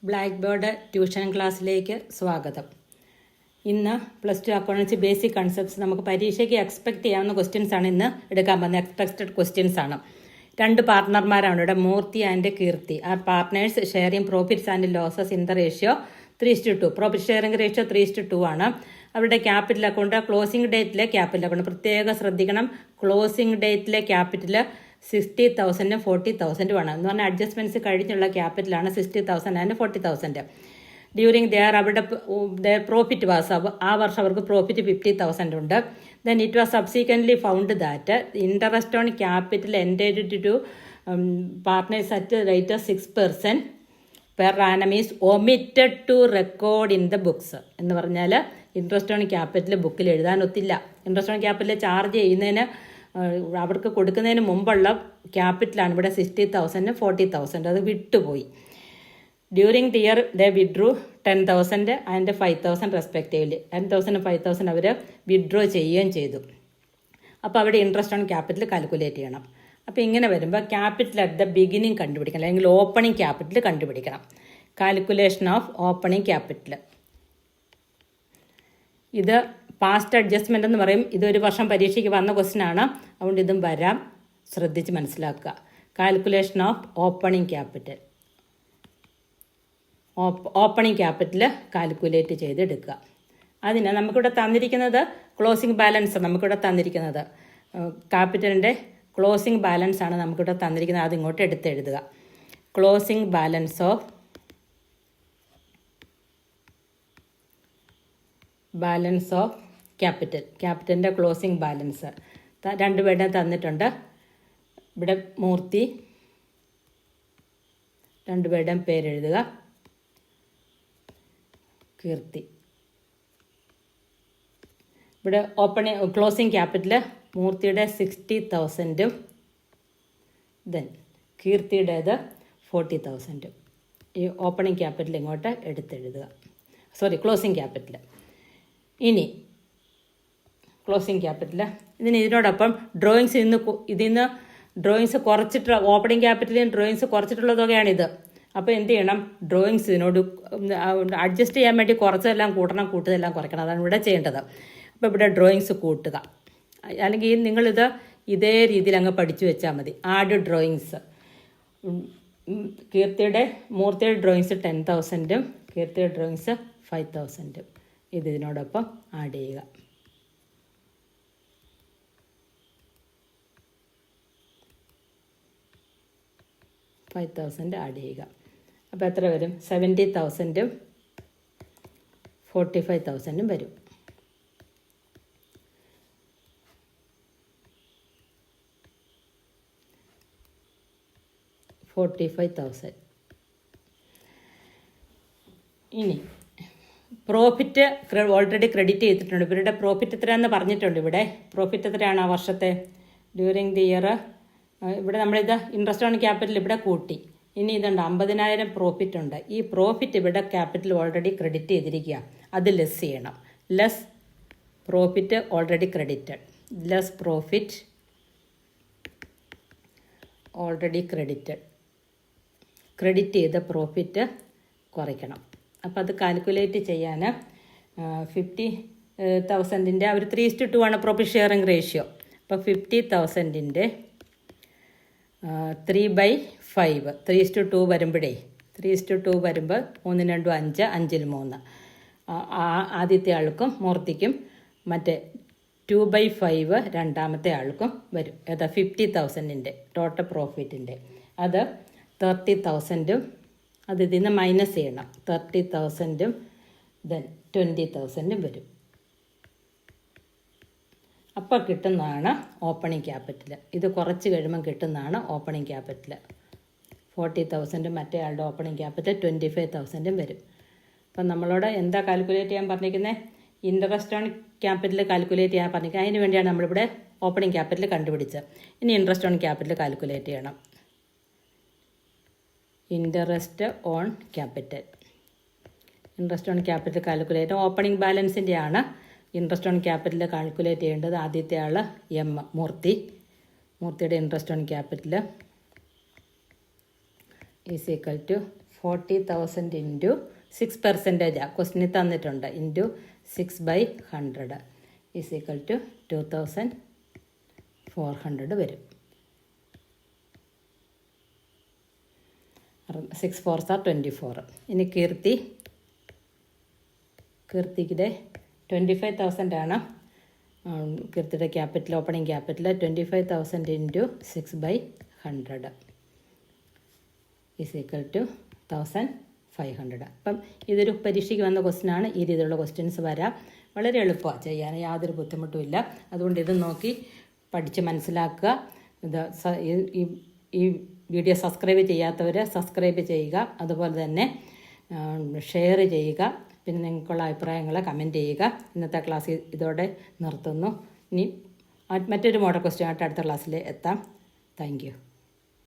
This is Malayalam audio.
ബ്ലാക്ക് ബോർഡ് ട്യൂഷൻ ക്ലാസ്സിലേക്ക് സ്വാഗതം. ഇന്ന് +2 അക്കൗണ്ടൻസി ബേസിക് കൺസെപ്റ്റ്സ് നമുക്ക് പരീക്ഷയ്ക്ക് എക്സ്പെക്ട് ചെയ്യാവുന്ന ക്വസ്റ്റ്യൻസ് ആണ് ഇന്ന് എടുക്കാൻ പോകുന്നത്. എക്സ്പെക്റ്റഡ് ക്വസ്റ്റ്യൻസ് ആണ്. 2 പാർട്ട്ണർമാരാണ് ഇവിടെ, മൂർത്തി ആൻഡ് കീർത്തി. ആ partners sharing profits and losses in the ratio 3:2. Profit sharing ratio 3:2 ആണ്. അവരുടെ ക്യാപിറ്റൽ അക്കൗണ്ട്, ക്ലോസിംഗ് ഡേറ്റിലെ ക്യാപിറ്റൽ അക്കൗണ്ട് പ്രത്യേകം ശ്രദ്ധിക്കണം. ക്ലോസിംഗ് ഡേറ്റിലെ ക്യാപിറ്റൽ 60,000 40,000 ആണ്. എന്ന് പറഞ്ഞാൽ അഡ്ജസ്റ്റ്മെൻറ്റ്സ് കഴിഞ്ഞുള്ള ക്യാപിറ്റലാണ് 60,000 ആൻഡ് 40,000. ഡ്യൂറിങ് അവരുടെ പ്രോഫിറ്റ് വാസ്, ആ വർഷം അവർക്ക് പ്രോഫിറ്റ് 50,000 ഉണ്ട്. Then it was subsequently found that interest on capital entered to partners at rate of 6% per annum is omitted to record in the books. എന്ന് പറഞ്ഞാൽ ഇൻട്രസ്റ്റ് ഓൺ ക്യാപിറ്റൽ ബുക്കിൽ എഴുതാൻ ഒത്തില്ല. ഇൻട്രസ്റ്റ് ഓൺ ക്യാപിറ്റൽ ചാർജ് ചെയ്യുന്നതിന്, അവർക്ക് കൊടുക്കുന്നതിന് മുമ്പുള്ള ക്യാപിറ്റലാണ് ഇവിടെ 60,000 40,000. അത് വിട്ടുപോയി. During the year they withdrew 10,000 and 5,000 respectively. 10,000 5,000 അവർ വിഡ്രോ ചെയ്യുകയും ചെയ്തു. അപ്പോൾ അവിടെ ഇൻട്രസ്റ്റ് ഓൺ ക്യാപിറ്റൽ കാൽക്കുലേറ്റ് ചെയ്യണം. അപ്പോൾ ഇങ്ങനെ വരുമ്പോൾ ക്യാപിറ്റൽ അറ്റ് ദ ബിഗിനിങ് കണ്ടുപിടിക്കണം, അല്ലെങ്കിൽ ഓപ്പണിംഗ് ക്യാപിറ്റൽ കണ്ടുപിടിക്കണം. Calculation of opening capital. ഇത് പാസ്റ്റ് അഡ്ജസ്റ്റ്മെൻ്റ് എന്ന് പറയും. ഇതൊരു വർഷം പരീക്ഷയ്ക്ക് വന്ന ക്വസ്റ്റ്യൻ ആണ്, അതുകൊണ്ട് ഇതും വരാം. ശ്രദ്ധിച്ച് മനസ്സിലാക്കുക. Calculation of opening capital. Opening capital calculate ചെയ്തെടുക്കുക. അതിന് നമുക്കിവിടെ തന്നിരിക്കുന്നത് ക്ലോസിംഗ് ബാലൻസ്. നമുക്കിവിടെ തന്നിരിക്കുന്നത് ക്യാപിറ്റലിൻ്റെ ക്ലോസിംഗ് ബാലൻസ് ആണ് നമുക്കിവിടെ തന്നിരിക്കുന്നത്. അതിങ്ങോട്ട് എടുത്തെഴുതുക. Closing balance of capital. ക്യാപിറ്റലിൻ്റെ ക്ലോസിംഗ് ബാലൻസ് 2 പേരുടെ തന്നിട്ടുണ്ട്. ഇവിടെ മൂർത്തി, 2 പേരുടെയും പേരെഴുതുക. കീർത്തി. ഇവിടെ ക്ലോസിംഗ് ക്യാപിറ്റൽ മൂർത്തിയുടെ 60,000, ദെൻ കീർത്തിയുടേത് 40,000. ഈ ഓപ്പണിംഗ് ക്യാപിറ്റൽ ഇങ്ങോട്ട് എടുത്തെഴുതുക. Closing capital. ഇനി ക്ലോസിംഗ് ക്യാപിറ്റൽ ഇതിനോടൊപ്പം ഇതിന്ന് ഡ്രോയിങ്സ് കുറച്ചിട്ടുള്ള, ഓപ്പണിംഗ് ക്യാപിറ്റലിൽ ഡ്രോയിങ്സ് കുറച്ചിട്ടുള്ള തുകയാണിത്. അപ്പോൾ എന്ത് ചെയ്യണം? ഡ്രോയിങ്സ് ഇതിനോട് അഡ്ജസ്റ്റ് ചെയ്യാൻ വേണ്ടി കുറച്ചെല്ലാം കൂട്ടണം, കൂട്ടുതെല്ലാം കുറയ്ക്കണം. അതാണ് ഇവിടെ ചെയ്യേണ്ടത്. അപ്പോൾ ഇവിടെ ഡ്രോയിങ്സ് കൂട്ടുക, അല്ലെങ്കിൽ നിങ്ങളിത് ഇതേ രീതിയിൽ അങ്ങ് പഠിച്ചു വെച്ചാൽ മതി. Add drawings. മൂർത്തിയുടെ ഡ്രോയിങ്സ് 10,000, കീർത്തിയുടെ ഡ്രോയിങ്സ് 5,000. ഇതിനോടൊപ്പം ആഡ് ചെയ്യുക. $5,000 ആഡ് ചെയ്യുക. അപ്പോൾ എത്ര വരും? 70,000 45,000 വരും. ഇനി പ്രോഫിറ്റ് ഓൾറെഡി ക്രെഡിറ്റ് ചെയ്തിട്ടുണ്ട്. ഇവരുടെ പ്രോഫിറ്റ് എത്രയാണെന്ന് പറഞ്ഞിട്ടുണ്ട്. ഇവിടെ പ്രോഫിറ്റ് എത്രയാണ് ആ വർഷത്തെ? ഡ്യൂറിങ് ദി ഇയർ ഇവിടെ നമ്മളിത് ഇൻട്രസ്റ്റ് ഓൺ ക്യാപിറ്റൽ ഇവിടെ കൂട്ടി. ഇനി ഇതുണ്ട് 50,000 പ്രോഫിറ്റ് ഉണ്ട്. ഈ പ്രോഫിറ്റ് ഇവിടെ ക്യാപിറ്റൽ ഓൾറെഡി ക്രെഡിറ്റ് ചെയ്തിരിക്കുക. അത് ലെസ് ചെയ്യണം. Less profit already credited. Less profit already credited. Credit ചെയ്ത പ്രോഫിറ്റ് കുറയ്ക്കണം. അപ്പോൾ അത് കാൽക്കുലേറ്റ് ചെയ്യാൻ 50,000ൻ്റെ ഒരു 3:2 ആണ് പ്രോഫിറ്റ് ഷെയറിംഗ് റേഷ്യോ. അപ്പോൾ 50,000ൻ്റെ 3/5 3:2 വരുമ്പോഴേ 3:2 വരുമ്പോൾ 3 2 5 5 3 ആദ്യത്തെ ആൾക്കും മൂർത്തിക്കും, മറ്റേ 2/5 രണ്ടാമത്തെ ആൾക്കും വരും. ഏതാ? 50,000ൻ്റെ ടോട്ടൽ പ്രോഫിറ്റിൻ്റെ അത് 30,000. അത് ഇതിൽ നിന്ന് മൈനസ് ചെയ്യണം. 30,000 ദെൻ 20,000 വരും. അപ്പോൾ കിട്ടുന്നതാണ് ഓപ്പണിംഗ് ക്യാപിറ്റൽ. ഇത് കുറച്ച് കഴിയുമ്പം കിട്ടുന്നതാണ് ഓപ്പണിംഗ് ക്യാപിറ്റൽ. 40,000 മറ്റേ ആളുടെ ഓപ്പണിംഗ് ക്യാപിറ്റൽ 25,000 വരും. അപ്പം നമ്മളോട് എന്താ കാൽക്കുലേറ്റ് ചെയ്യാൻ പറഞ്ഞിരിക്കുന്നത്? ഇൻട്രസ്റ്റ് ഓൺ ക്യാപിറ്റൽ കാൽക്കുലേറ്റ് ചെയ്യാൻ പറഞ്ഞിരിക്കുന്നത്. അതിന് വേണ്ടിയാണ് നമ്മളിവിടെ ഓപ്പണിംഗ് ക്യാപിറ്റൽ കണ്ടുപിടിച്ചത്. ഇനി ഇൻട്രസ്റ്റ് ഓൺ ക്യാപിറ്റൽ കാൽക്കുലേറ്റ് ചെയ്യണം. Interest on capital. Interest on capital calculate opening ബാലൻസിൻ്റെ ആണ്. ഇൻട്രസ്റ്റ് ഓൺ ക്യാപിറ്റൽ കാൽക്കുലേറ്റ് ചെയ്യേണ്ടത് ആദ്യത്തെ ആൾ മൂർത്തിയുടെ interest on capital is equal to 40,000 into 6% ക്വസ്റ്റിനിൽ തന്നിട്ടുണ്ട് ഇൻറ്റു 6/100 ഈസ് ഈക്വൽ ടു 2,400 വരും. 6 4s are 24. ഇനി കീർത്തിയുടെ 25,000 ആണ്. കീർത്തിയുടെ capital opening capital 25,000 into 6/100 is equal to 1,500. അപ്പം ഇതൊരു പരീക്ഷയ്ക്ക് വന്ന ക്വസ്റ്റ്യനാണ്. ഈ രീതിയിലുള്ള ക്വസ്റ്റ്യൻസ് വരാം. വളരെ എളുപ്പമാണ് ചെയ്യാൻ, യാതൊരു ബുദ്ധിമുട്ടുമില്ല. അതുകൊണ്ട് ഇത് നോക്കി പഠിച്ച് മനസ്സിലാക്കുക. ഈ വീഡിയോ സബ്സ്ക്രൈബ് ചെയ്യാത്തവർ സബ്സ്ക്രൈബ് ചെയ്യുക. അതുപോലെ തന്നെ ഷെയർ ചെയ്യുക. പിന്നെ നിങ്ങൾക്കുള്ള അഭിപ്രായങ്ങൾ കമൻറ്റ് ചെയ്യുക. ഇന്നത്തെ ക്ലാസ് ഇതോടെ നിർത്തുന്നു. ഇനി മറ്റൊരു മോഡൽ ക്വസ്റ്റ്യൻ ആയിട്ട് അടുത്ത ക്ലാസ്സിൽ എത്താം. Thank you.